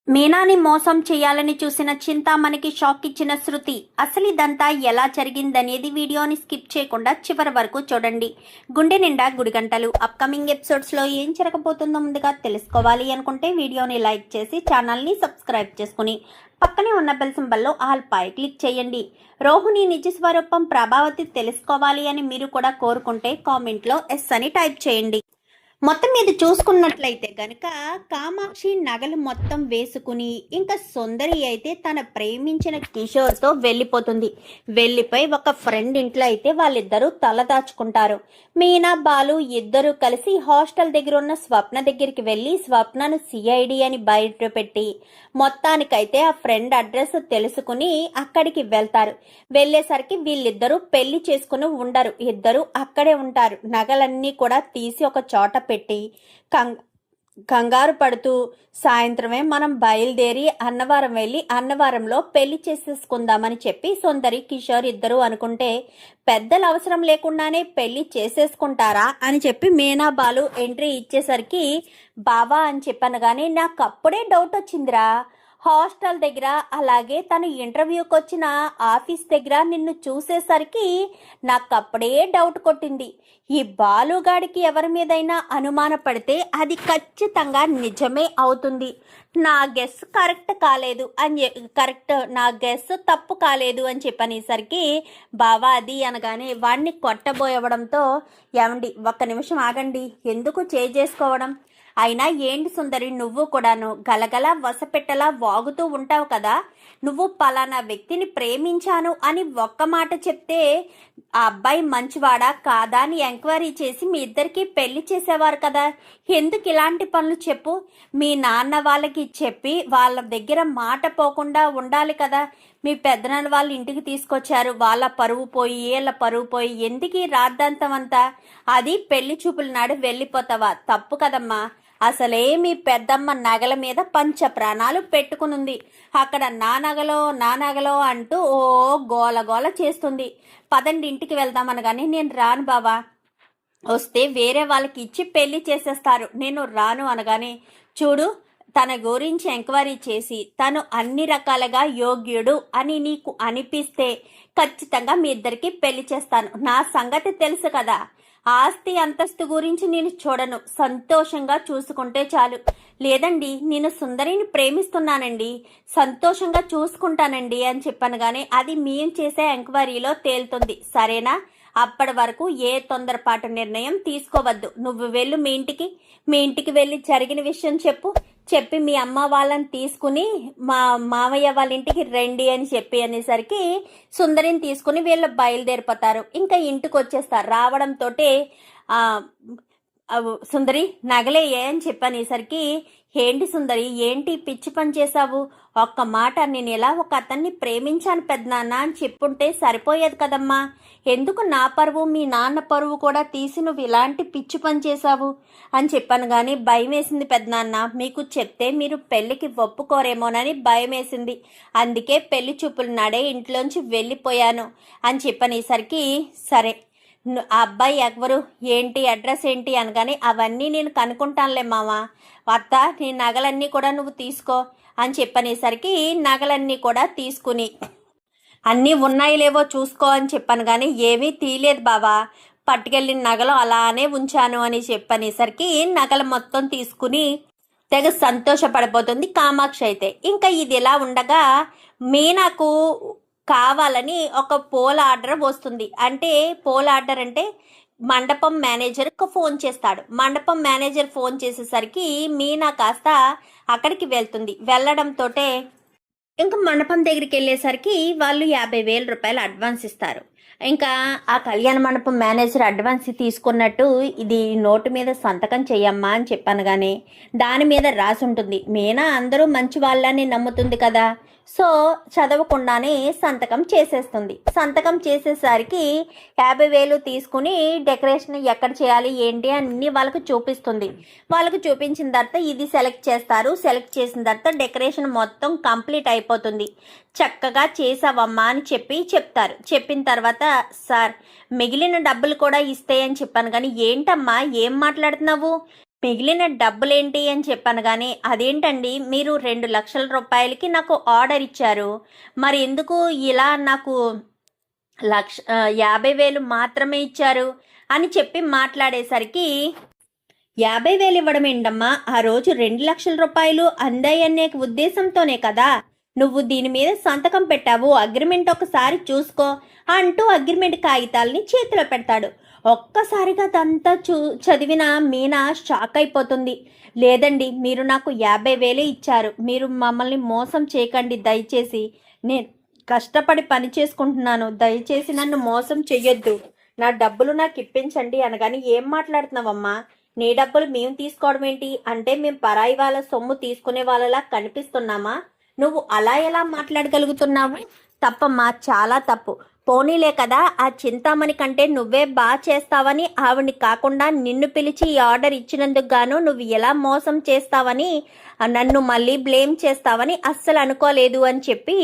మీనాని మోసం చేయాలని చూసిన చింతామణికి షాక్ ఇచ్చిన శృతి. అసలు ఇదంతా ఎలా జరిగిందనేది వీడియోని స్కిప్ చేయకుండా చివరి వరకు చూడండి. గుండె నిండా గుడిగంటలు. అప్కమింగ్ ఎపిసోడ్స్లో ఏం జరగబోతుందో ముందుగా తెలుసుకోవాలి అనుకుంటే వీడియోని లైక్ చేసి ఛానల్ని సబ్స్క్రైబ్ చేసుకుని పక్కనే ఉన్న బెల్ సింబల్లో ఆల్ పై క్లిక్ చేయండి. రోహిణి నిజ స్వరూపం ప్రభావతి తెలుసుకోవాలి అని మీరు కూడా కోరుకుంటే కామెంట్లో ఎస్ అని టైప్ చేయండి. మొత్తం మీద చూసుకున్నట్లయితే గనక కామాక్షి నగలు మొత్తం వేసుకుని ఇంకా సుందరి అయితే తన ప్రేమించిన కిషోర్తో వెళ్ళిపోతుంది. వెళ్ళిపోయి ఒక ఫ్రెండ్ ఇంట్లో అయితే వాళ్ళిద్దరూ తల దాచుకుంటారు. మీనా బాలు ఇద్దరు కలిసి హాస్టల్ దగ్గర ఉన్న స్వప్న దగ్గరికి వెళ్ళి స్వప్నను సిఐడి అని బయట పెట్టి మొత్తానికైతే ఆ ఫ్రెండ్ అడ్రస్ తెలుసుకుని అక్కడికి వెళ్తారు. వెళ్ళేసరికి వీళ్ళిద్దరూ పెళ్లి చేసుకుని ఉండరు, ఇద్దరు అక్కడే ఉంటారు. నగలన్నీ కూడా తీసి ఒక చోట పెట్టి కంగారు పడుతూ సాయంత్రమే మనం బయలుదేరి అన్నవరం వెళ్ళి అన్నవరంలో పెళ్లి చేసేసుకుందామని చెప్పి సుందరి కిషోర్ ఇద్దరు అనుకుంటే పెద్దల అవసరం లేకుండానే పెళ్లి చేసేసుకుంటారా అని చెప్పి మీనా బాలు ఎంట్రీ ఇచ్చేసరికి బావా అని చెప్పాను కానీ నాకు అప్పుడే డౌట్ వచ్చిందిరా. హాస్టల్ దగ్గర అలాగే తను ఇంటర్వ్యూకి వచ్చిన ఆఫీస్ దగ్గర నిన్ను చూసేసరికి నాకు అప్పుడే డౌట్ కొట్టింది. ఈ బాలుగాడికి ఎవరి మీదైనా అనుమాన పడితే అది ఖచ్చితంగా నిజమే అవుతుంది. నా గెస్ కరెక్ట్ కాలేదు అని నా గెస్ తప్పు కాలేదు అని చెప్పనేసరికి బావా అది అనగానే వాడిని కొట్టబోయవడంతో ఏమండి ఒక్క నిమిషం ఆగండి, ఎందుకు చేసుకోవడం, అయినా ఏంటి సుందరి నువ్వు కూడాను గలగల వసపెట్టలా వాగుతూ ఉంటావు కదా, నువ్వు పలానా వ్యక్తిని ప్రేమించాను అని ఒక్క మాట చెప్తే ఆ అబ్బాయి మంచివాడా కాదా అని ఎంక్వైరీ చేసి మీ ఇద్దరికి పెళ్లి చేసేవారు కదా, ఎందుకు ఇలాంటి పనులు చెప్పు, మీ నాన్న వాళ్ళకి చెప్పి వాళ్ళ దగ్గర మాట పోకుండా ఉండాలి కదా, మీ పెద్దనాన్న వాళ్ళ ఇంటికి తీసుకొచ్చారు, వాళ్ళ పరువు పోయి వీళ్ళ పరువు పోయి ఎందుకు ఈ రాద్ధాంతం అంతా, అది పెళ్లి చూపుల నాడు వెళ్ళిపోతావా, తప్పు కదమ్మా, అసలే మీ పెద్దమ్మ నగల మీద పంచ ప్రాణాలు పెట్టుకునుంది, అక్కడ నా నగలో అంటూ ఓ గోల గోల చేస్తుంది, పదండి ఇంటికి వెళ్దామనగానే నేను రాను బావా, వస్తే వేరే వాళ్ళకి ఇచ్చి పెళ్లి చేసేస్తారు, నేను రాను అనగానే చూడు తన గురించి ఎంక్వైరీ చేసి తను అన్ని రకాలుగా యోగ్యుడు అని నీకు అనిపిస్తే ఖచ్చితంగా మీ ఇద్దరికి పెళ్లి చేస్తాను, నా సంగతి తెలుసు కదా, ఆస్తి అంతస్తు గురించి నేను చూడను, సంతోషంగా చూసుకుంటే చాలు, లేదండి నేను సుందరిని ప్రేమిస్తున్నానండి, సంతోషంగా చూసుకుంటానండి అని చెప్పాను కానీ అది మేము చేసే ఎంక్వైరీలో తేలుతుంది, సరేనా, అప్పటి వరకు ఏ తొందరపాటు నిర్ణయం తీసుకోవద్దు, నువ్వు వెళ్ళు మీ ఇంటికి వెళ్ళి జరిగిన విషయం చెప్పి మీ అమ్మ వాళ్ళని తీసుకుని మా మామయ్య వాళ్ళ ఇంటికి రండి అని చెప్పి అనేసరికి సుందరిని తీసుకుని వీళ్ళు బయలుదేరిపోతారు. ఇంకా ఇంటికి వచ్చేస్తారు. రావడంతో సుందరి నగలే అని చెప్పనేసరికి ఏంటి సుందరి ఏంటి పిచ్చి పని చేశావు, ఒక్క మాట నేను ఎలా ఒక అతన్ని ప్రేమించాను పెద్దనాన్న అని చెప్పుంటే సరిపోయేది కదమ్మా, ఎందుకు నా పరువు మీ నాన్న పరువు కూడా తీసి నువ్వు ఇలాంటి పిచ్చి పని చేశావు అని చెప్పాను కానీ భయం వేసింది పెద్దనాన్న, మీకు చెప్తే మీరు పెళ్లికి ఒప్పుకోరేమోనని భయం వేసింది, అందుకే పెళ్లి చూపులు నాడే ఇంట్లోంచి వెళ్ళిపోయాను అని చెప్పనేసరికి సరే ఆ అబ్బాయి ఎవరు ఏంటి అడ్రస్ ఏంటి అనగానే అవన్నీ నేను కనుక్కుంటానులే మామ, అత్త నీ నగలన్నీ కూడా నువ్వు తీసుకో అని చెప్పనేసరికి నగలన్నీ కూడా తీసుకుని అన్నీ ఉన్నాయి లేవో చూసుకో అని చెప్పాను కానీ ఏమీ తీయలేదు బావా, పట్టుకెళ్ళిన నగలు అలానే ఉంచాను అని చెప్పనేసరికి నగలు మొత్తం తీసుకుని తెగ సంతోషపడిపోతుంది కామాక్షి అయితే. ఇంకా ఇది ఇలా ఉండగా మీనాకు కావాలని ఒక పోల్ ఆర్డర్ వస్తుంది. అంటే పోల్ ఆర్డర్ అంటే మండపం మేనేజర్ ఫోన్ చేస్తాడు. మండపం మేనేజర్ ఫోన్ చేసేసరికి మీనా కాస్త అక్కడికి వెళ్తుంది. వెళ్ళడంతో ఇంకా మండపం దగ్గరికి వెళ్ళేసరికి వాళ్ళు 50,000 రూపాయలు అడ్వాన్స్ ఇస్తారు. ఇంకా ఆ కళ్యాణ మండపం మేనేజర్ అడ్వాన్స్ తీసుకున్నట్టు ఇది నోటు మీద సంతకం చెయ్యమ్మా అని చెప్పాను కానీ దాని మీద రాసి ఉంటుంది. మీనా అందరూ మంచి వాళ్ళని నమ్ముతుంది కదా, సో చదవకుండానే సంతకం చేసేస్తుంది. సంతకం చేసేసరికి 50,000 తీసుకుని డెకరేషన్ ఎక్కడ చేయాలి ఏంటి అన్నీ వాళ్ళకు చూపిస్తుంది. వాళ్ళకు చూపించిన తర్వాత ఇది సెలెక్ట్ చేస్తారు. సెలెక్ట్ చేసిన తర్వాత డెకరేషన్ మొత్తం కంప్లీట్ అయిపోతుంది. చక్కగా చేసావమ్మా అని చెప్తారు. చెప్పిన తర్వాత సార్ మిగిలిన డబ్బులు కూడా ఇస్తాయని చెప్పాను కానీ ఏంటమ్మా ఏం మాట్లాడుతున్నావు, మిగిలిన డబ్బులేంటి అని చెప్పాను. కానీ అదేంటండి, మీరు 2 లక్షల రూపాయలకి నాకు ఆర్డర్ ఇచ్చారు, మరి ఎందుకు ఇలా నాకు 50,000 మాత్రమే ఇచ్చారు అని చెప్పి మాట్లాడేసరికి, 50,000 ఇవ్వడం ఏంటమ్మా, ఆ రోజు 2 లక్షల రూపాయలు అందాయనే ఉద్దేశంతోనే కదా నువ్వు దీని మీద సంతకం పెట్టావు, అగ్రిమెంట్ ఒకసారి చూసుకో అంటూ అగ్రిమెంట్ కాగితాలని చేతిలో పెడతాడు. ఒక్కసారిగా అదంతా చదివిన మీనా షాక్ అయిపోతుంది. లేదండి, మీరు నాకు 50,000 ఇచ్చారు, మీరు మమ్మల్ని మోసం చేయకండి దయచేసి, నేను కష్టపడి పని చేసుకుంటున్నాను, దయచేసి నన్ను మోసం చెయ్యొద్దు, నా డబ్బులు నాకు ఇప్పించండి అనగాని, ఏం మాట్లాడుతున్నావమ్మా, నీ డబ్బులు మేము తీసుకోవడం ఏంటి, అంటే మేము పరాయి వాళ్ళ సొమ్ము తీసుకునే వాళ్ళలా కనిపిస్తున్నామా, నువ్వు అలా ఎలా మాట్లాడగలుగుతున్నావు, తప్పమ్మా, చాలా తప్పు. పోనీలే కదా, ఆ చింతామణి కంటే నువ్వే బాగా చేస్తావని ఆవిడ్ని కాకుండా నిన్ను పిలిచి ఈ ఆర్డర్ ఇచ్చినందుకు గాను నువ్వు ఎలా మోసం చేస్తావని, నన్ను మళ్ళీ బ్లేమ్ చేస్తావని అస్సలు అనుకోలేదు అని చెప్పి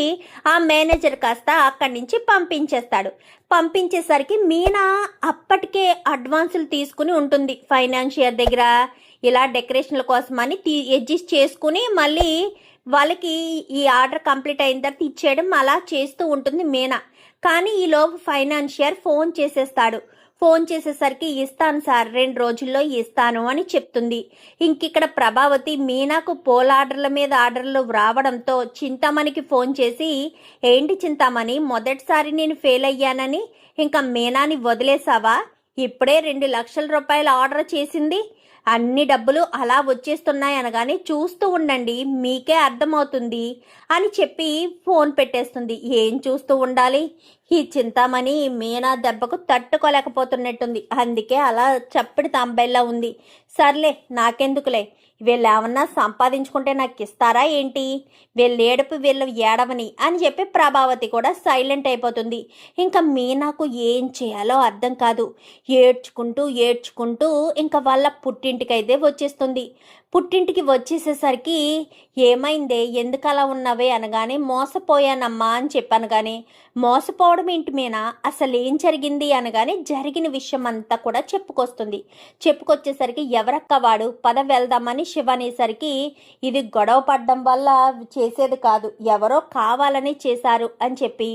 ఆ మేనేజర్ కాస్త అక్కడి నుంచి పంపించేస్తాడు. పంపించేసరికి మీనా అప్పటికే అడ్వాన్సులు తీసుకుని ఉంటుంది ఫైనాన్షియర్ దగ్గర, ఇలా డెకరేషన్ల కోసమని అడ్జస్ట్ చేసుకుని మళ్ళీ వాళ్ళకి ఈ ఆర్డర్ కంప్లీట్ అయిన తర్వాత ఇచ్చేయడం అలా చేస్తూ ఉంటుంది మీనా. కానీ ఈలోపు ఫైనాన్షియర్ ఫోన్ చేసేస్తాడు. ఫోన్ చేసేసరికి, ఇస్తాను సార్, 2 రోజుల్లో ఇస్తాను అని చెప్తుంది. ఇంకిక్కడ ప్రభావతి మీనాకు పోల్ ఆర్డర్ల మీద ఆర్డర్లు రావడంతో చింతామణికి ఫోన్ చేసి, ఏంటి చింతామణి, మొదటిసారి నేను ఫెయిల్ అయ్యానని ఇంకా మీనాని వదిలేసావా, ఇప్పుడే 2 లక్షల రూపాయల ఆర్డర్ చేసింది, అన్ని డబ్బులు అలా వచ్చేస్తున్నాయి అనగానే, చూస్తూ ఉండండి మీకే అర్థమవుతుంది అని చెప్పి ఫోన్ పెట్టేస్తుంది. ఏం చూస్తూ ఉండాలి, ఈ చింతామణి మీనా దెబ్బకు తట్టుకోలేకపోతున్నట్టుంది, అందుకే అలా చప్పటి తాంబెల్లా ఉంది. సర్లే, నాకెందుకులే, వీళ్ళు ఏమన్నా సంపాదించుకుంటే నాకు ఇస్తారా ఏంటి, వీళ్ళు ఏడుపు వీళ్ళు ఏడవని అని చెప్పి ప్రభావతి కూడా సైలెంట్ అయిపోతుంది. ఇంకా మీనాకు ఏం చేయాలో అర్థం కాదు. ఏడ్చుకుంటూ ఇంకా వాళ్ళ పుట్టింటికి అయితే వచ్చేస్తుంది. పుట్టింటికి వచ్చేసేసరికి, ఏమైందే, ఎందుకు అలా ఉన్నావే అనగానే, మోసపోయానమ్మా అని చెప్పాను. కానీ మోసపోవడం ఏంటి మీనా, అసలు ఏం జరిగింది అనగానే జరిగిన విషయం అంతా కూడా చెప్పుకొచ్చేసరికి, ఎవరక్క వాడు, పద వెళ్దామని శివ అనేసరికి, ఇది గొడవ పడ్డం వల్ల చేసేది కాదు, ఎవరో కావాలని చేశారు అని చెప్పి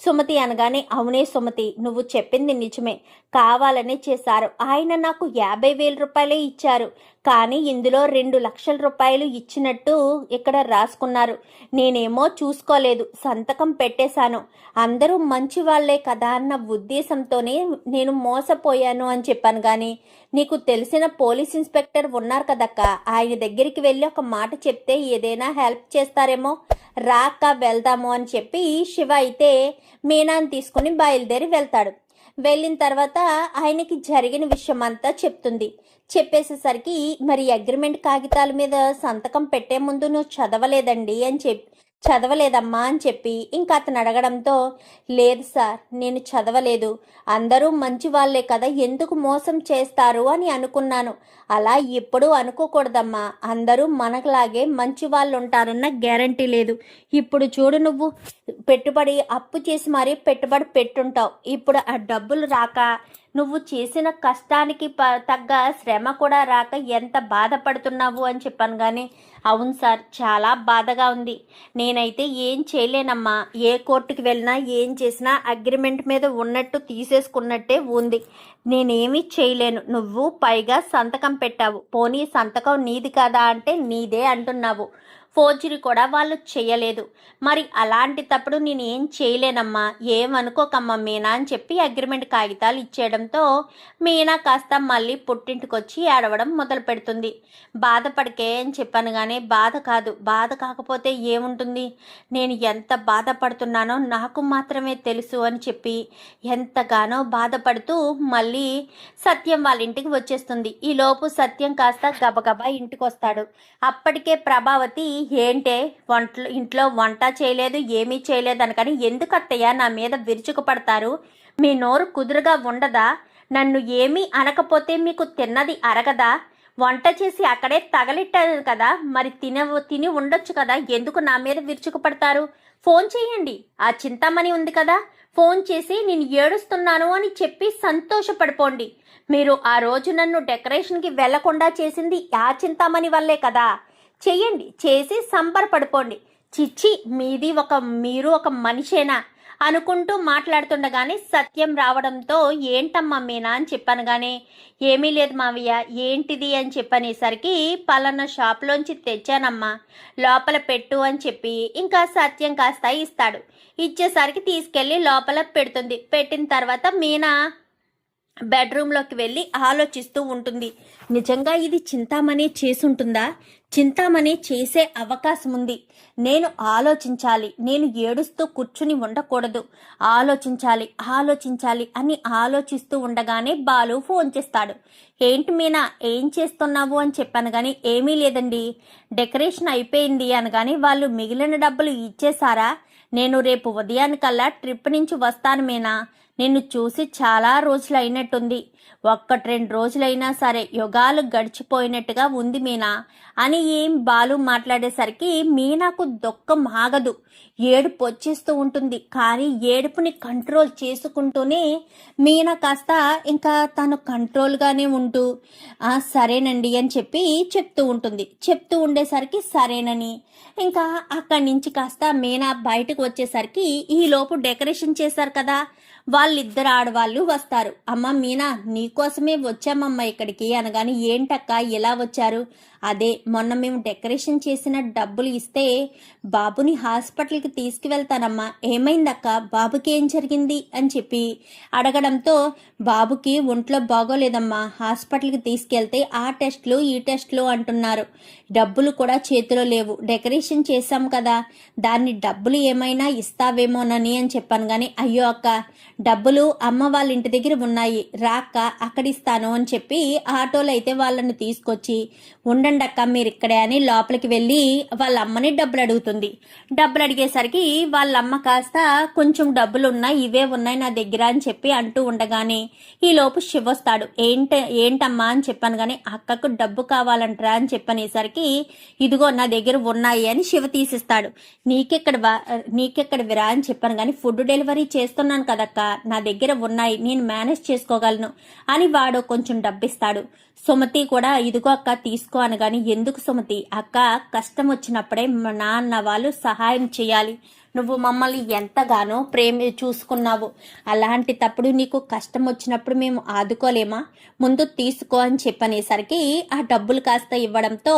సుమతి అనగానే, అవునే సుమతి, నువ్వు చెప్పింది నిజమే, కావాలని చేశారు, ఆయన నాకు 50,000 రూపాయలే ఇచ్చారు, కానీ ఇందులో 2 లక్షల రూపాయలు ఇచ్చినట్టు ఇక్కడ రాసుకున్నారు, నేనేమో చూసుకోలేదు, సంతకం పెట్టేశాను, అందరూ మంచి వాళ్లే కదా అన్న ఉద్దేశంతోనే నేను మోసపోయాను అని చెప్పాను. కానీ నీకు తెలిసిన పోలీస్ ఇన్స్పెక్టర్ ఉన్నారు కదక్క, ఆయన దగ్గరికి వెళ్ళి ఒక మాట చెప్తే ఏదైనా హెల్ప్ చేస్తారేమో, రాక వెళ్దాము అని చెప్పి శివ అయితే మీనాని తీసుకుని బయలుదేరి వెళ్తాడు. వెళ్ళిన తర్వాత ఆయనకి జరిగిన విషయం అంతా చెప్తుంది. చెప్పేసేసరికి, మరి అగ్రిమెంట్ కాగితాల మీద సంతకం పెట్టే ముందు నువ్వు చదవలేదమ్మా అని చెప్పి ఇంకా అతను అడగడంతో, లేదు సార్, నేను చదవలేదు, అందరూ మంచి వాళ్లే కదా, ఎందుకు మోసం చేస్తారు అని అనుకున్నాను, అలా ఎప్పుడూ అనుకోకూడదమ్మా, అందరూ మనకులాగే మంచి వాళ్ళు ఉంటారన్న గ్యారంటీ లేదు, ఇప్పుడు చూడు, నువ్వు పెట్టుబడి అప్పు చేసి మరీ పెట్టుబడి పెట్టుంటావు, ఇప్పుడు ఆ డబ్బులు రాక నువ్వు చేసిన కష్టానికి తగ్గ శ్రమ కూడా రాక ఎంత బాధపడుతున్నావు అని చెప్పాను. కానీ అవును సార్, చాలా బాధగా ఉంది, నేనైతే ఏం చేయలేనమ్మా, ఏ కోర్టుకి వెళ్ళినా ఏం చేసినా అగ్రిమెంట్ మీద ఉన్నట్టు తీసేసుకున్నట్టే ఉంది, నేనేమీ చేయలేను, నువ్వు పైగా సంతకం పెట్టావు, పోనీ సంతకం నీది కాదా అంటే నీదే అంటున్నావు, ఫోర్జరీ కూడా వాళ్ళు చేయలేదు, మరి అలాంటి తప్పుడు నేను ఏం చేయలేనమ్మా, ఏమనుకోకమ్మా మీనా అని చెప్పి అగ్రిమెంట్ కాగితాలు ఇచ్చేయడంతో మీనా కాస్త మళ్ళీ పుట్టింటికి వచ్చి ఏడవడం మొదలు పెడుతుంది. బాధపడకే అని చెప్పాను. కానీ బాధ కాకపోతే ఏముంటుంది, నేను ఎంత బాధపడుతున్నానో నాకు మాత్రమే తెలుసు అని చెప్పి ఎంతగానో బాధపడుతూ మళ్ళీ సత్యం వాళ్ళ ఇంటికి వచ్చేస్తుంది. ఈలోపు సత్యం కాస్త గబగబా ఇంటికి వస్తాడు. అప్పటికే ప్రభావతి, ఏంటే ఇంట్లో వంట చేయలేదు, ఏమీ చేయలేదు అనకని ఎందుకు అత్తయ్య నా మీద విరుచుకుపడతారు, మీ నోరు కుదురుగా ఉండదా, నన్ను ఏమీ అనకపోతే మీకు తిన్నది అరగదా, వంట చేసి అక్కడే తగలెట్టారు కదా, మరి తిని ఉండొచ్చు కదా, ఎందుకు నా మీద విరుచుకుపడతారు? ఫోన్ చేయండి, ఆ చింతామణి ఉంది కదా, ఫోన్ చేసి నేను ఏడుస్తున్నాను అని చెప్పి సంతోషపడిపోండి. మీరు ఆ రోజు నన్ను డెకరేషన్కి వెళ్లకుండా చేసింది ఆ చింతామణి వల్లే కదా, చెయ్యండి, చేసి సంబరపడిపోండి. చిచ్చి, మీరు ఒక మనిషేనా అనుకుంటూ మాట్లాడుతుండగానే సత్యం రావడంతో ఏంటమ్మా మీనా అని చెప్పాను. కానీ ఏమీ లేదు మావయ్య, ఏంటిది అని చెప్పనేసరికి పలానా షాప్లోంచి తెచ్చానమ్మా, లోపల పెట్టు అని చెప్పి ఇంకా సత్యం కాస్త ఇస్తాడు. ఇచ్చేసరికి తీసుకెళ్ళి లోపల పెడుతుంది. పెట్టిన తర్వాత మీనా బెడ్రూమ్లోకి వెళ్ళి ఆలోచిస్తూ ఉంటుంది. నిజంగా ఇది చింతామణి చేసుంటుందా? చింతామణి చేసే అవకాశం ఉంది. నేను ఆలోచించాలి, నేను ఏడుస్తూ కూర్చుని ఉండకూడదు, ఆలోచించాలి అని ఆలోచిస్తూ ఉండగానే బాలు ఫోన్ చేస్తాడు. ఏంటి మీనా, ఏం చేస్తున్నావు అని చెప్పాను. కానీ ఏమీ లేదండి, డెకరేషన్ అయిపోయింది అనగానే వాళ్ళు మిగిలిన డబ్బులు ఇచ్చేసారా? నేను రేపు ఉదయానికల్లా ట్రిప్ నుంచి వస్తాను మీనా, నిన్ను చూసి చాలా రోజులు అయినట్టుంది, 1-2 రోజులైనా సరే యుగాలు గడిచిపోయినట్టుగా ఉంది మీనా అని ఏం బాలు మాట్లాడేసరికి మీనాకు దుఃఖం ఆగదు, ఏడుపు వచ్చేస్తూ ఉంటుంది. కానీ ఏడుపుని కంట్రోల్ చేసుకుంటూనే మీనా కాస్త ఇంకా తను కంట్రోల్గానే ఉంటూ సరేనండి అని చెప్పి చెప్తూ ఉంటుంది. చెప్తూ ఉండేసరికి సరేనని ఇంకా అక్కడి నుంచి కాస్త మీనా బయటకు వచ్చేసరికి ఈలోపు డెకరేషన్ చేశారు కదా, వాళ్ళిద్దరు ఆడవాళ్ళు వస్తారు. అమ్మ మీనా, నీకోసమే వచ్చామమ్మ ఇక్కడికి అనగాని, ఏంటక్క ఇలా వచ్చారు? అదే మొన్న మేము డెకరేషన్ చేసిన డబ్బులు ఇస్తే బాబుని హాస్పిటల్కి తీసుకువెళ్తానమ్మా, ఏమైందక్క, బాబుకి ఏం జరిగింది అని చెప్పి అడగడంతో, బాబుకి ఒంట్లో బాగోలేదమ్మా, హాస్పిటల్కి తీసుకెళ్తే ఆ టెస్ట్లు ఈ టెస్ట్లు అంటున్నారు, డబ్బులు కూడా చేతిలో లేవు, డెకరేషన్ చేశాం కదా, దాన్ని డబ్బులు ఏమైనా ఇస్తావేమోనని అని చెప్పాను. కానీ అయ్యో అక్క, డబ్బులు అమ్మ వాళ్ళ ఇంటి దగ్గర ఉన్నాయి, రాక్క అక్కడిస్తాను అని చెప్పి ఆటోలో అయితే వాళ్ళని తీసుకొచ్చి, ఉండండి అక్క మీరు ఇక్కడే అని లోపలికి వెళ్ళి వాళ్ళ అమ్మని డబ్బులు అడుగుతుంది. డబ్బులు అడిగేసరికి వాళ్ళ అమ్మ కాస్త కొంచెం డబ్బులు ఉన్నాయి, ఇవే ఉన్నాయి నా దగ్గర అని చెప్పి అంటూ ఉండగానే ఈలోపు శివ వస్తాడు. ఏంటమ్మా అని చెప్పాను. కానీ అక్కకు డబ్బు కావాలంటారా అని చెప్పనేసరికి, ఇదిగో నా దగ్గర ఉన్నాయి అని శివ తీసిస్తాడు. నీకెక్కడ విరా అని చెప్పాను. కానీ ఫుడ్ డెలివరీ చేస్తున్నాను కదక్క, నా దగ్గర ఉన్నాయి, నేను మేనేజ్ చేసుకోగలను అని వాడు కొంచెం డబ్బిస్తాడు. సుమతి కూడా ఇదిగో అక్క తీసుకో అనగాని, ఎందుకు సుమతి, అక్క కష్టం వచ్చినప్పుడే నాన్న వాళ్ళు సహాయం చేయాలి, నువ్వు మమ్మల్ని ఎంతగానో చూసుకున్నావు, అలాంటి తప్పుడు నీకు కష్టం వచ్చినప్పుడు మేము ఆదుకోలేమా, ముందు తీసుకో అని చెప్పనేసరికి ఆ డబ్బులు కాస్త ఇవ్వడంతో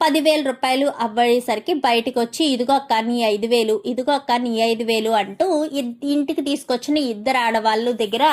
10,000 రూపాయలు అవ్వేసరికి బయటకు వచ్చి, ఇదిగో అక్క నీ 5,000, ఇదిగో అక్క నీ 5,000 అంటూ ఇంటికి తీసుకొచ్చిన ఇద్దరు ఆడవాళ్ళు దగ్గర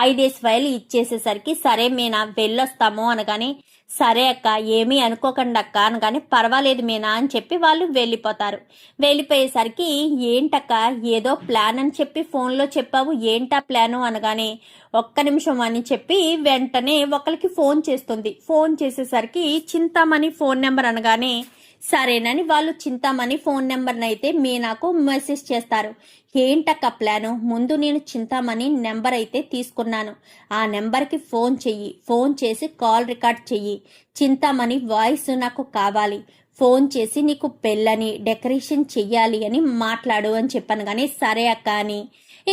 5,000 ఇచ్చేసేసరికి, సరే మీనా వెళ్ళొస్తాము అనగానే, సరే అక్క ఏమీ అనుకోకండి అక్క అనగానే, పర్వాలేదు మీనా అని చెప్పి వాళ్ళు వెళ్ళిపోతారు. వెళ్ళిపోయేసరికి, ఏంటక్క ఏదో ప్లాన్ అని చెప్పి ఫోన్లో చెప్పావు, ఏంటా ప్లాను అనగానే, ఒక్క నిమిషం అని చెప్పి వెంటనే ఒకరికి ఫోన్ చేస్తుంది. ఫోన్ చేసేసరికి చింతామణి ఫోన్ నెంబర్ అనగానే, సరేనని వాళ్ళు చింతామణి ఫోన్ నెంబర్ని అయితే మీనాకు మెసేజ్ చేస్తారు. ఏంటక్క ప్లాను, ముందు నేను చింతామణి నెంబర్ అయితే తీసుకున్నాను, ఆ నెంబర్కి ఫోన్ చెయ్యి, ఫోన్ చేసి కాల్ రికార్డ్ చెయ్యి, చింతామణి వాయిస్ నాకు కావాలి, ఫోన్ చేసి నీకు పెళ్ళని డెకరేషన్ చెయ్యాలి అని మాట్లాడు అని చెప్పాను. కానీ సరే అక్క అని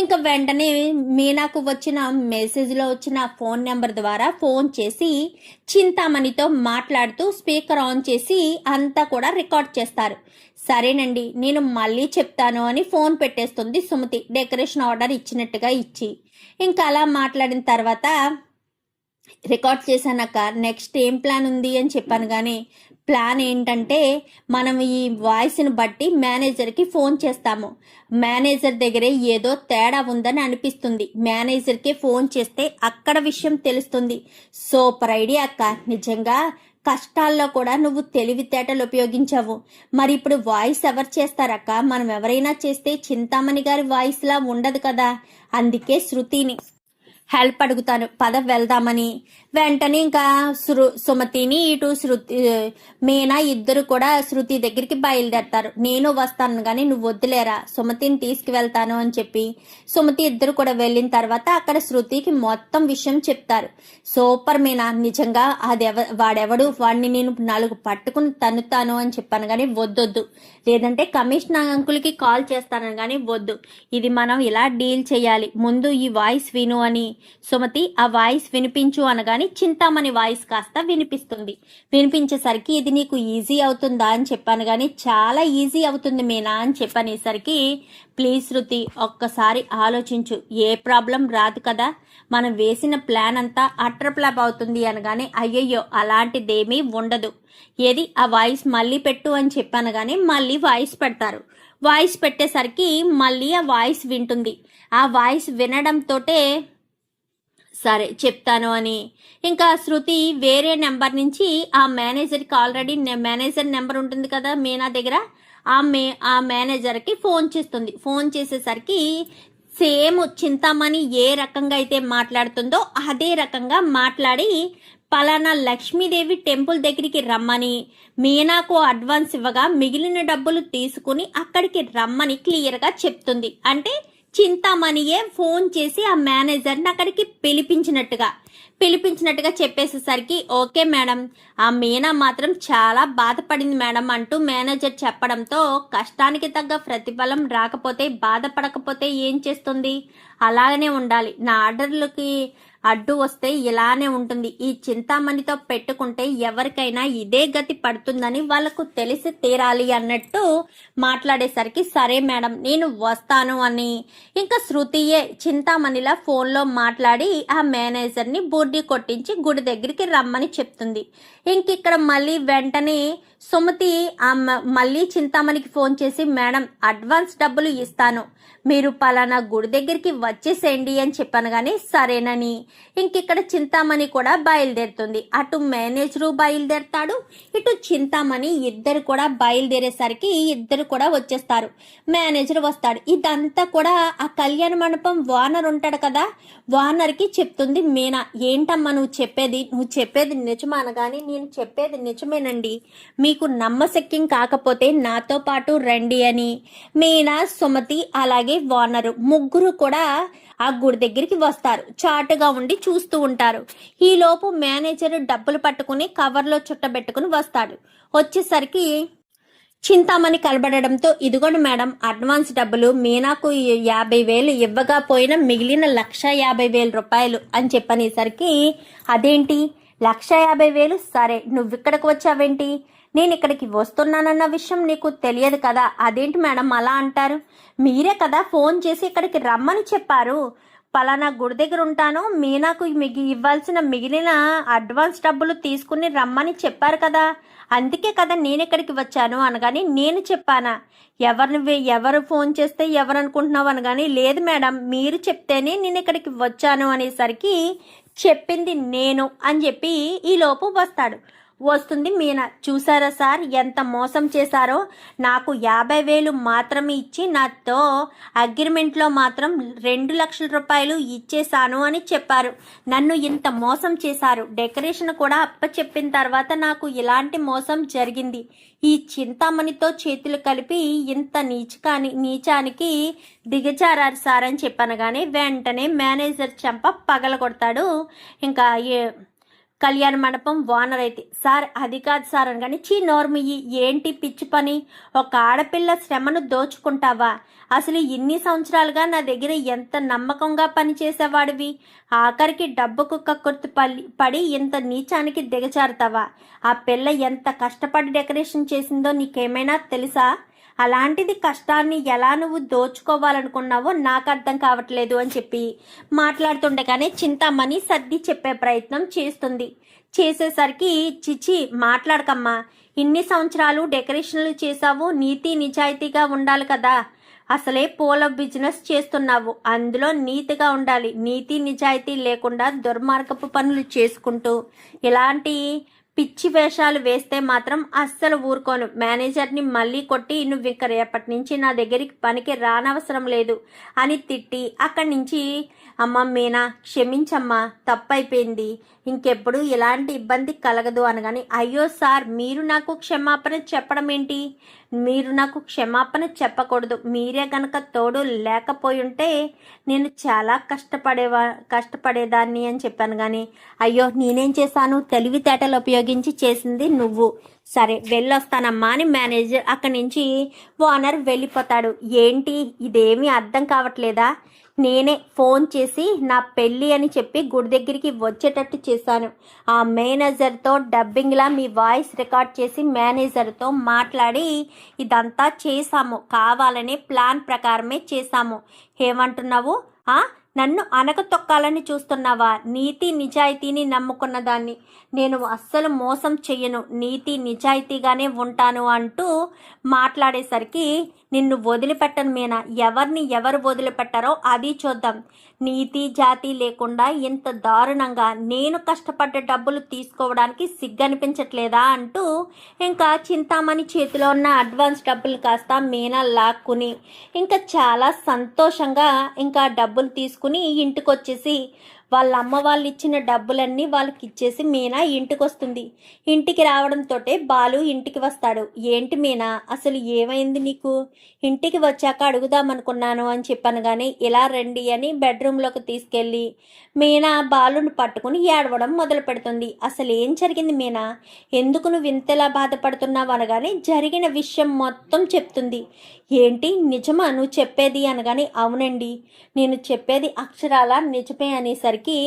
ఇంకా వెంటనే మీనాకు వచ్చిన మెసేజ్లో వచ్చిన ఫోన్ నెంబర్ ద్వారా ఫోన్ చేసి చింతామణితో మాట్లాడుతూ స్పీకర్ ఆన్ చేసి అంతా కూడా రికార్డ్ చేస్తారు. సరేనండి నేను మళ్ళీ చెప్తాను అని ఫోన్ పెట్టేస్తుంది సుమతి, డెకరేషన్ ఆర్డర్ ఇచ్చినట్టుగా ఇచ్చి. ఇంకా అలా మాట్లాడిన తర్వాత రికార్డ్ చేశానక్క, నెక్స్ట్ ఏం ప్లాన్ ఉంది అని చెప్పాను. కానీ ప్లాన్ ఏంటంటే, మనం ఈ వాయిస్ని బట్టి మేనేజర్కి ఫోన్ చేస్తాము, మేనేజర్ దగ్గరే ఏదో తేడా ఉందని అనిపిస్తుంది, మేనేజర్కి ఫోన్ చేస్తే అక్కడ విషయం తెలుస్తుంది. సూపర్ ఐడియా అక్క, నిజంగా కష్టాల్లో కూడా నువ్వు తెలివితేటలు ఉపయోగించావు. మరి ఇప్పుడు వాయిస్ ఎవరు చేస్తారక్క, మనం ఎవరైనా చేస్తే చింతామణి గారి వాయిస్లా ఉండదు కదా, అందుకే శృతిని హెల్ప్ అడుగుతాను, పద వెళ్దామని. వెంటనే ఇంకా సుమతిని ఇటు మీనా ఇద్దరు కూడా శృతి దగ్గరికి బయలుదేరతారు. నేను వస్తాను కానీ నువ్వు వద్దులేరా, సుమతిని తీసుకువెళ్తాను అని చెప్పి సుమతి ఇద్దరు కూడా వెళ్ళిన తర్వాత అక్కడ శృతికి మొత్తం విషయం చెప్తారు. సూపర్ మీనా, నిజంగా వాడెవడు, వాడిని నేను 4 పట్టుకుని తన్నుతాను అని చెప్పాను కానీ వద్దొద్దు, లేదంటే కమిషనర్ అంకుల్కి కాల్ చేస్తాను కానీ వద్దు, ఇది మనం ఇలా డీల్ చేయాలి, ముందు ఈ వాయిస్ విను అని సుమతి ఆ వాయిస్ వినిపించు అనగానే చింతామణి వాయిస్ కాస్త వినిపిస్తుంది. వినిపించేసరికి ఇది నీకు ఈజీ అవుతుందా అని చెప్పాను కానీ చాలా ఈజీ అవుతుంది మీనా అని చెప్పనేసరికి ప్లీజ్ శృతి ఒక్కసారి ఆలోచించు, ఏ ప్రాబ్లం రాదు కదా, మనం వేసిన ప్లాన్ అంతా అటర్ ఫ్లాప్ అవుతుంది అనగానే అయ్యయ్యో అలాంటిదేమీ ఉండదు, ఏది ఆ వాయిస్ మళ్ళీ పెట్టు అని చెప్పాను కానీ మళ్ళీ వాయిస్ పెడతారు. వాయిస్ పెట్టేసరికి మళ్ళీ ఆ వాయిస్ వింటుంది. ఆ వాయిస్ వినడంతోటే సరే చెప్తాను అని ఇంకా శృతి వేరే నెంబర్ నుంచి ఆ మేనేజర్కి, ఆల్రెడీ మేనేజర్ నెంబర్ ఉంటుంది కదా మీనా దగ్గర, ఆ మేనేజర్కి ఫోన్ చేస్తుంది. ఫోన్ చేసేసరికి సేమ్ చింతామణి ఏ రకంగా అయితే మాట్లాడుతుందో అదే రకంగా మాట్లాడి పలానా లక్ష్మీదేవి టెంపుల్ దగ్గరికి రమ్మని, మీనాకు అడ్వాన్స్ ఇవ్వగా మిగిలిన డబ్బులు తీసుకుని అక్కడికి రమ్మని క్లియర్గా చెప్తుంది. అంటే చింతామణియే ఫోన్ చేసి ఆ మేనేజర్ని అక్కడికి పిలిపించినట్టుగా చెప్పేసేసరికి ఓకే మేడం, ఆ మీనా మాత్రం చాలా బాధపడింది మేడం అంటూ మేనేజర్ చెప్పడంతో కష్టానికి తగ్గ ప్రతిఫలం రాకపోతే బాధపడకపోతే ఏం చేస్తుంది, అలాగనే ఉండాలి, నా ఆర్డర్లకి అడ్డు వస్తే ఇలానే ఉంటుంది, ఈ చింతామణితో పెట్టుకుంటే ఎవరికైనా ఇదే గతి పడుతుందని వాళ్ళకు తెలిసి తీరాలి అన్నట్టు మాట్లాడేసరికి సరే మేడం నేను వస్తాను అని ఇంకా శృతియే చింతామణిలా ఫోన్లో మాట్లాడి ఆ మేనేజర్ని బూర్డి కొట్టించి గుడి దగ్గరికి రమ్మని చెప్తుంది. ఇంకిక్కడ మళ్ళీ వెంటనే సుమతి మళ్ళీ చింతామణికి ఫోన్ చేసి మేడం అడ్వాన్స్ డబ్బులు ఇస్తాను, మీరు పలానా గుడి దగ్గరికి వచ్చేసేయండి అని చెప్పాను కానీ సరేనని ఇంకిక్కడ చింతామణి కూడా బయలుదేరుతుంది. అటు మేనేజరు బయలుదేరతాడు, ఇటు చింతామణి ఇద్దరు కూడా బయలుదేరేసరికి ఇద్దరు కూడా వచ్చేస్తారు. మేనేజర్ వస్తాడు. ఇదంతా కూడా ఆ కళ్యాణ మండపం ఓనర్ ఉంటాడు కదా, ఓనర్కి చెప్తుంది మీనా, ఏంటమ్మా నువ్వు చెప్పేది నిజమా అనగానే నేను చెప్పేది నిజమేనండి, మీకు నమ్మశక్యం కాకపోతే నాతో పాటు రండి అని మీనా, సుమతి అలాగే ఓనరు ముగ్గురు కూడా ఆ గుడి దగ్గరికి వస్తారు. చాటుగా ఉండి చూస్తూ ఉంటారు. ఈలోపు మేనేజర్ డబ్బులు పట్టుకుని కవర్లో చుట్టబెట్టుకుని వస్తాడు. వచ్చేసరికి చింతామణి కలబడడంతో ఇదిగోండి మేడం అడ్వాన్స్ డబ్బులు, మీనాకు 50,000 ఇవ్వగా పోయిన మిగిలిన 150,000 రూపాయలు అని చెప్పనేసరికి అదేంటి 150,000, సరే నువ్వు ఇక్కడికి వచ్చావేంటి, నేను ఇక్కడికి వస్తున్నానన్న విషయం నీకు తెలియదు కదా, అదేంటి మేడం అలా అంటారు, మీరే కదా ఫోన్ చేసి ఇక్కడికి రమ్మని చెప్పారు, పలానా గుడి దగ్గర ఉంటాను, మీనాకు ఇవ్వాల్సిన మిగిలిన అడ్వాన్స్ డబ్బులు తీసుకుని రమ్మని చెప్పారు కదా, అందుకే కదా నేను ఇక్కడికి వచ్చాను అనగాని నేను చెప్పానా, ఎవరు ఫోన్ చేస్తే ఎవరు అనుకుంటున్నావు అనగాని లేదు మేడం మీరు చెప్తేనే నేను ఇక్కడికి వచ్చాను అనేసరికి చెప్పింది నేను అని చెప్పి ఈలోపు వస్తుంది మీనా. చూసారా సార్ ఎంత మోసం చేశారో, నాకు 50,000 మాత్రమే ఇచ్చి నాతో అగ్రిమెంట్లో మాత్రం 2 లక్షల రూపాయలు ఇచ్చేశాను అని చెప్పారు, నన్ను ఇంత మోసం చేశారు, డెకరేషన్ కూడా అప్పచెప్పిన తర్వాత నాకు ఇలాంటి మోసం జరిగింది, ఈ చింతామణితో చేతులు కలిపి ఇంత నీచానికి దిగజారారు సార్ అని చెప్పనగానే వెంటనే మేనేజర్ చెంప పగలగొడతాడు ఇంకా కళ్యాణ మండపం ఓనర్ అయితే. సార్ అది కాదు సార్ అనగానే చీ నోర్మయ్యి, ఏంటి పిచ్చి పని, ఒక ఆడపిల్ల శ్రమను దోచుకుంటావా, అసలు ఇన్ని సంవత్సరాలుగా నా దగ్గర ఎంత నమ్మకంగా పనిచేసేవాడివి, ఆఖరికి డబ్బుకు కక్కుర్తి పడి ఇంత నీచానికి దిగజారుతావా, ఆ పిల్ల ఎంత కష్టపడి డెకరేషన్ చేసిందో నీకేమైనా తెలుసా, అలాంటిది కష్టాన్ని ఎలా నువ్వు దోచుకోవాలనుకున్నావో నాకు అర్థం కావట్లేదు అని చెప్పి మాట్లాడుతుండగానే చింతామణి సర్ది చెప్పే ప్రయత్నం చేసేసరికి చిచి మాట్లాడకమ్మా, ఇన్ని సంవత్సరాలు డెకరేషన్లు చేసావు, నీతి నిజాయితీగా ఉండాలి కదా, అసలే పూల బిజినెస్ చేస్తున్నావు, అందులో నీతిగా ఉండాలి, నీతి నిజాయితీ లేకుండా దుర్మార్గపు పనులు చేసుకుంటూ ఇలాంటి పిచ్చి వేషాలు వేస్తే మాత్రం అస్సలు ఊరుకోను, మేనేజర్ని మళ్ళీ కొట్టి నువ్వు ఇక రేపటి నుంచి నా దగ్గరికి పనికి రానవసరం లేదు అని తిట్టి అక్కడి నుంచి అమ్మ మీనా క్షమించమ్మా, తప్పైపోయింది, ఇంకెప్పుడు ఇలాంటి ఇబ్బంది కలగదు అనగాని, అయ్యో సార్ మీరు నాకు క్షమాపణ చెప్పడం ఏంటి, మీరు నాకు క్షమాపణ చెప్పకూడదు, మీరే గనక తోడు లేకపోయి ఉంటే నేను చాలా కష్టపడేదాన్ని అని చెప్పాను. కానీ అయ్యో నేనేం చేశాను, తెలివితేటలు ఉపయోగించి చేసింది నువ్వు, సరే వెళ్ళొస్తానమ్మా అని మేనేజర్ అక్కడి నుంచి ఓనర్ వెళ్ళిపోతాడు. ఏంటి ఇదేమీ అర్థం కావట్లేదా, నేనే ఫోన్ చేసి నా పెళ్ళి అని చెప్పి గుడి దగ్గరికి వచ్చేటట్టు చేశాను, ఆ మేనేజర్తో డబ్బింగ్లా మీ వాయిస్ రికార్డ్ చేసి మేనేజర్తో మాట్లాడి ఇదంతా చేశాము, కావాలనే ప్లాన్ ప్రకారమే చేశాము. ఏమంటున్నావు, నన్ను అనకతొక్కాలని చూస్తున్నావా, నీతి నిజాయితీని నమ్ముకున్న దాన్ని నేను అస్సలు మోసం చెయ్యను, నీతి నిజాయితీగానే ఉంటాను అంటూ మాట్లాడేసరికి నిన్ను వదిలిపెట్టను మీనా, ఎవరు వదిలిపెట్టారో అది చూద్దాం, నీతి జాతి లేకుండా ఇంత దారుణంగా నేను కష్టపడ్డ డబ్బులు తీసుకోవడానికి సిగ్గనిపించట్లేదా అంటూ ఇంకా చింతామణి చేతిలో ఉన్న అడ్వాన్స్ డబ్బులు కాస్త మీనా లాక్కుని ఇంకా చాలా సంతోషంగా ఇంకా డబ్బులు తీసుకుని ఇంటికి వచ్చేసి వాళ్ళ అమ్మ వాళ్ళు ఇచ్చిన డబ్బులన్నీ వాళ్ళకి ఇచ్చేసి మీనా ఇంటికి వస్తుంది. ఇంటికి రావడంతో బాలు ఇంటికి వస్తాడు. ఏంటి మీనా అసలు ఏమైంది నీకు, ఇంటికి వచ్చాక అడుగుదామనుకున్నాను అని చెప్పాను, కానీ ఇలా రండి అని బెడ్రూమ్లోకి తీసుకెళ్ళి మీనా బాలును పట్టుకుని ఏడవడం మొదలు పెడుతుంది. అసలు ఏం జరిగింది మీనా, ఎందుకు నువ్వు ఇంతలా బాధపడుతున్నావు అనగానే జరిగిన విషయం మొత్తం చెప్తుంది. ఏంటి నిజమా నువ్వు చెప్పేది అనగానే, అవునండి నేను చెప్పేది అక్షరాల నిజమే అనేసరికి,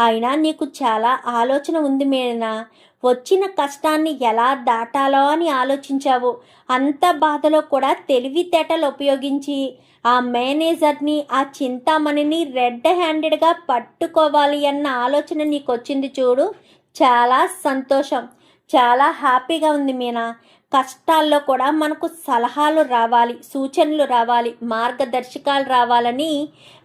అయినా నీకు చాలా ఆలోచన ఉంది మీనా, వచ్చిన కష్టాన్ని ఎలా దాటాలో అని ఆలోచించావు, అంత బాధలో కూడా తెలివితేటలు ఉపయోగించి ఆ మేనేజర్ని ఆ చింతామణిని రెడ్ హ్యాండెడ్గా పట్టుకోవాలి అన్న ఆలోచన నీకు వచ్చింది చూడు, చాలా సంతోషం, చాలా హ్యాపీగా ఉంది మీనా. కష్టాల్లో కూడా మనకు సలహాలు రావాలి, సూచనలు రావాలి, మార్గదర్శకాలు రావాలని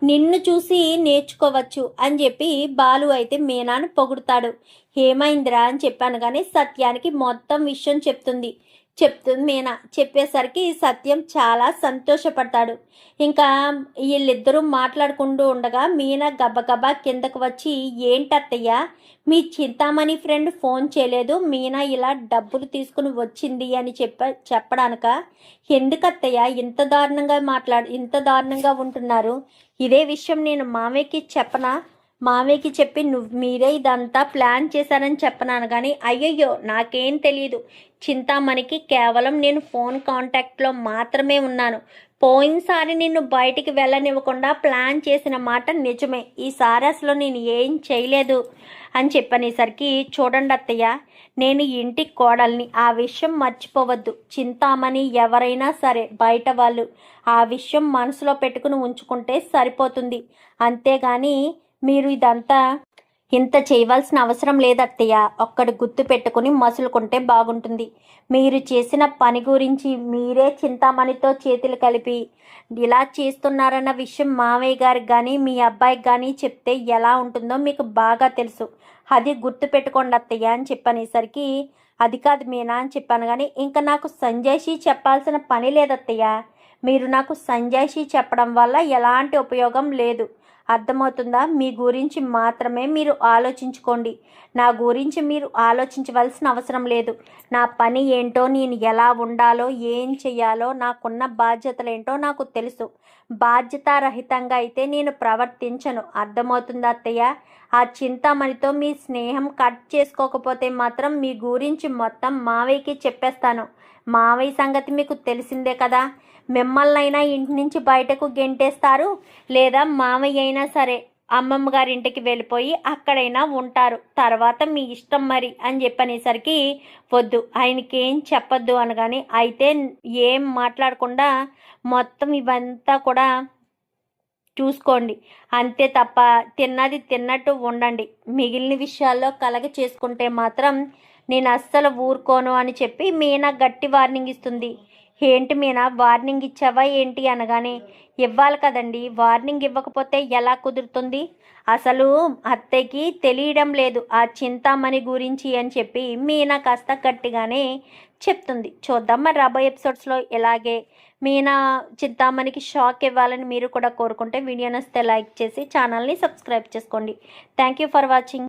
నిన్ను చూసి నేర్చుకోవచ్చు అని చెప్పి బాలు అయితే మీనాను పొగుడుతాడు. ఏమైందిరా అని చెప్పాను, కానీ సత్యానికి మొత్తం విషయం చెప్తుంది మీనా. చెప్పేసరికి సత్యం చాలా సంతోషపడతాడు. ఇంకా వీళ్ళిద్దరూ మాట్లాడుకుంటూ ఉండగా మీనా గబగబా కిందకు వచ్చి, ఏంటత్తయ్య మీ చింతామణి ఫ్రెండ్ ఫోన్ చేయలేదు, మీనా ఇలా డబ్బులు తీసుకుని వచ్చింది అని చెప్పడానిక, ఎందుకత్తయ్య ఇంత దారుణంగా ఉంటున్నారు, ఇదే విషయం నేను మామయ్యకి చెప్పనా, మామయ్యకి చెప్పి మీరే ఇదంతా ప్లాన్ చేశారని చెప్పనాను, కానీ అయ్యయ్యో నాకేం తెలియదు, చింతామణికి కేవలం నేను ఫోన్ కాంటాక్ట్లో మాత్రమే ఉన్నాను, పోయినసారి నిన్ను బయటికి వెళ్ళనివ్వకుండా ప్లాన్ చేసిన మాట నిజమే, ఈసారి అసలు నేను ఏం చేయలేదు అని చెప్పనేసరికి, చూడండి అత్తయ్య నేను ఇంటి కోడల్ని, ఆ విషయం మర్చిపోవద్దు, చింతామణి ఎవరైనా సరే బయట వాళ్ళు ఆ విషయం మనసులో పెట్టుకుని ఉంచుకుంటే సరిపోతుంది, అంతేగాని మీరు ఇదంతా ఇంత చేయవలసిన అవసరం లేదత్తయ్య, ఒక్కడి గుర్తు పెట్టుకుని మసులుకుంటే బాగుంటుంది, మీరు చేసిన పని గురించి మీరే చింతామణితో చేతులు కలిపి ఇలా చేస్తున్నారన్న విషయం మావయ్య గారికి కానీ మీ అబ్బాయికి కానీ చెప్తే ఎలా ఉంటుందో మీకు బాగా తెలుసు, అది గుర్తు పెట్టుకోండి అత్తయ్య అని చెప్పనేసరికి, అది కాదు మీనా అని చెప్పాను, కానీ ఇంకా నాకు సంజయ్షి చెప్పాల్సిన పని లేదత్తయ్య, మీరు నాకు సంజయ్షి చెప్పడం వల్ల ఎలాంటి ఉపయోగం లేదు, అర్థమవుతుందా, మీ గురించి మాత్రమే మీరు ఆలోచించుకోండి, నా గురించి మీరు ఆలోచించవలసిన అవసరం లేదు, నా పని ఏంటో, నేను ఎలా ఉండాలో, ఏం చెయ్యాలో, నాకున్న బాధ్యతలు ఏంటో నాకు తెలుసు, బాధ్యతారహితంగా అయితే నేను ప్రవర్తించను, అర్థమవుతుందా అత్తయ్య, ఆ చింతామణితో మీ స్నేహం కట్ చేసుకోకపోతే మాత్రం మీ గురించి మొత్తం మావయ్యకి చెప్పేస్తాను, మావయ్య సంగతి మీకు తెలిసిందే కదా, మిమ్మల్నైనా ఇంటి నుంచి బయటకు గెంటేస్తారు, లేదా మామయ్య అయినా సరే అమ్మమ్మ గారి ఇంటికి వెళ్ళిపోయి అక్కడైనా ఉంటారు, తర్వాత మీ ఇష్టం మరి అని చెప్పనేసరికి, వద్దు ఆయనకి ఏం చెప్పొద్దు అనగానే, అయితే ఏం మాట్లాడకుండా మొత్తం ఇవంతా కూడా చూసుకోండి, అంతే తప్ప తిన్నది తిన్నట్టు ఉండండి, మిగిలిన విషయాల్లో కలగ చేసుకుంటే మాత్రం నేను అస్సలు ఊరుకోను అని చెప్పి మీనా గట్టి వార్నింగ్ ఇస్తుంది. ఏంటి మీనా వార్నింగ్ ఇచ్చావా ఏంటి అనగానే, ఇవ్వాలి కదండి, వార్నింగ్ ఇవ్వకపోతే ఎలా కుదురుతుంది? అసలు అత్తయ్యకి తెలియడం లేదు ఆ చింతామణి గురించి అని చెప్పి మీనా కాస్త గట్టిగానే చెప్తుంది. చూద్దాం మరి రాబోయే ఎపిసోడ్స్లో ఇలాగే మీనా చింతామణికి షాక్ ఇవ్వాలని మీరు కూడా కోరుకుంటే వీడియో నచ్చితే లైక్ చేసి ఛానల్ని సబ్స్క్రైబ్ చేసుకోండి. Thank you for watching.